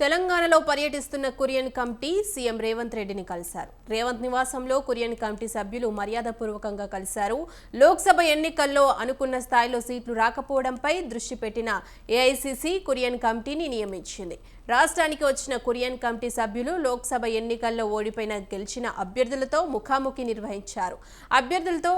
తెలంగాణలో పర్యటిస్తున్న Kurian committee CM Revanth రెడ్డిని కలిశారు. రేవంత్ నివాసంలో కురియన్ కమిటీ సభ్యులు మర్యాదపూర్వకంగా కలిశారు. లోక్సభ ఎన్నికల్లో అనుకున్న స్థాయిలో సీట్లు రాకపోవడంపై దృష్టి పెట్టిన ఏఐసీసీ కురియన్ కమిటీని నియమించింది. రాష్ట్రానికి వచ్చిన కురియన్ కమిటీ సభ్యులు లోక్సభ ఎన్నికల్లో ఓడిపోయిన గెలిచిన అభ్యర్థులతో ముఖాముఖి నిర్వహించారు. అభ్యర్థులతో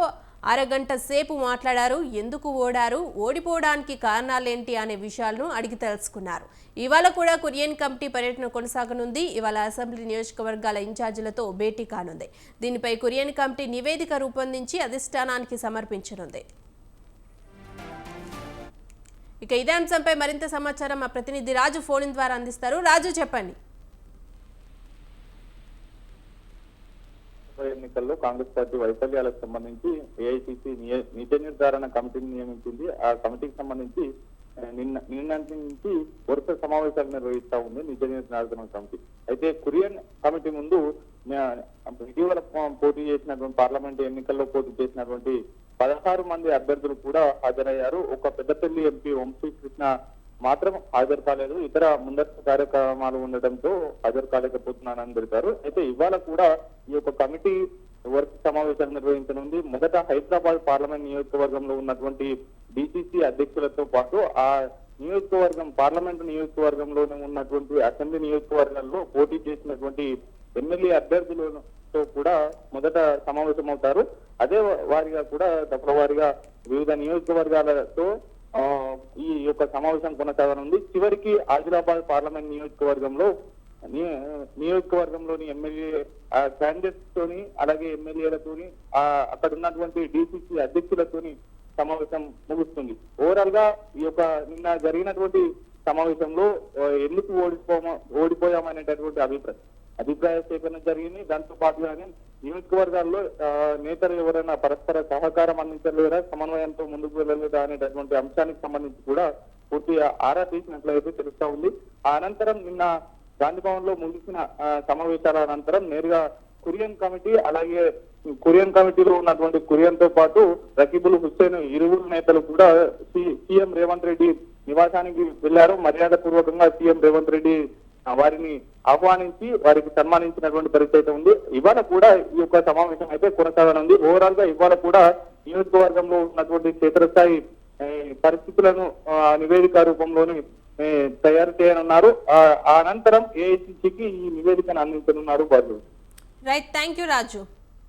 అరగంట సేపు మాట్లాడారు. ఎందుకు ఓడారు, ఓడిపోవడానికి కారణాలేంటి అనే విషయాలను అడిగి తెలుసుకున్నారు. ఇవాళ కూడా కురియన్ కమిటీ పర్యటన కొనసాగనుంది. ఇవాళ అసెంబ్లీ నియోజకవర్గాల ఇన్ఛార్జీలతో భేటీ కానుంది. దీనిపై కురియన్ కమిటీ నివేదిక రూపొందించి అధిష్టానానికి సమర్పించనుంది. ఇక ఇదే అంశంపై మరింత సమాచారం మా ప్రతినిధి రాజు ఫోన్ ద్వారా అందిస్తారు. రాజు, చెప్పండి. ఎన్నికల్లో కాంగ్రెస్ పార్టీ వైఫల్యాలకు సంబంధించి ఏఐసీసీ నిజ నిర్ధారణ కమిటీని నియమించింది. ఆ కమిటీకి సంబంధించి నిన్నటి నుంచి వరుస సమావేశాలు నిర్వహిస్తా ఉంది నిజ నిర్ధారణ కమిటీ. అయితే కురియన్ కమిటీ ముందు ఇటీవల పోటీ చేసినటువంటి పార్లమెంట్ ఎన్నికల్లో పోటీ చేసినటువంటి 16 మంది అభ్యర్థులు కూడా హాజరయ్యారు. ఒక పెద్దపల్లి ఎంపీ వంశీకృష్ణ మాత్రం హాజరు కాలేదు. ఇతర ముందస్తు కార్యక్రమాలు ఉండటంతో హాజరు కాలేకపోతున్నానని తెలిపారు. అయితే ఇవాళ కూడా ఈ యొక్క కమిటీ వరుస సమావేశాలు నిర్వహించనుంది. మొదట హైదరాబాద్ పార్లమెంట్ నియోజకవర్గంలో ఉన్నటువంటి డిసిసి అధ్యక్షులతో పాటు ఆ నియోజకవర్గం పార్లమెంటు నియోజకవర్గంలోనే ఉన్నటువంటి అసెంబ్లీ నియోజకవర్గాల్లో పోటీ చేసినటువంటి ఎమ్మెల్యే అభ్యర్థులతో కూడా మొదట సమావేశం అవుతారు. అదే వారిగా కూడా దఫల వారిగా వివిధ నియోజకవర్గాలతో ఈ యొక్క సమావేశం కొనసాగనుంది. చివరికి ఆదిలాబాద్ పార్లమెంట్ నియోజకవర్గంలోని ఎమ్మెల్యే క్యాండిడేట్స్ తోని అలాగే ఎమ్మెల్యేలతోని అక్కడ ఉన్నటువంటి డిసిసి అధ్యక్షులతోని సమావేశం ముగుస్తుంది. ఓవరాల్ గా ఈ యొక్క నిన్న జరిగినటువంటి సమావేశంలో ఎందుకు ఓడిపోయామనేటటువంటి అభిప్రాయ సేకరణ జరిగింది. దాంతో పాటుగానే నియోజకవర్గాల్లో నేతలు ఎవరైనా పరస్పర సహకారం అందించలేదా, సమన్వయంతో ముందుకు వెళ్ళలేదా అనేటటువంటి అంశానికి సంబంధించి కూడా పూర్తిగా ఆరా తీసినట్లయితే తెలుస్తా ఉంది. ఆ అనంతరం నిన్న గాంధీ భవన్ లో ముగిసిన సమావేశాల అనంతరం నేరుగా కురియన్ కమిటీ అలాగే కురియన్ కమిటీలో ఉన్నటువంటి కురియన్ తో పాటు రకీబుల్ హుస్సేన్ ఇరువురు నేతలు కూడా సీఎం రేవంత్ రెడ్డి నివాసానికి వెళ్లారు. మర్యాద పూర్వకంగా సీఎం రేవంత్ రెడ్డి వారిని ఆహ్వానించి వారికి సన్మానించినటువంటి పరిస్థితి ఉంది. ఇవాళ కూడా ఈ యొక్క సమావేశం అయితే కొనసాగనుంది. ఓవరాల్ గా ఇవాళ కూడా నియోజకవర్గంలో ఉన్నటువంటి క్షేత్రస్థాయి పరిస్థితులను నివేదిక రూపంలోని తయారు చేయనున్నారు. ఆ అనంతరం ఏఐసీసీకి ఈ నివేదికను అందించనున్నారు. Right, thank you Raju.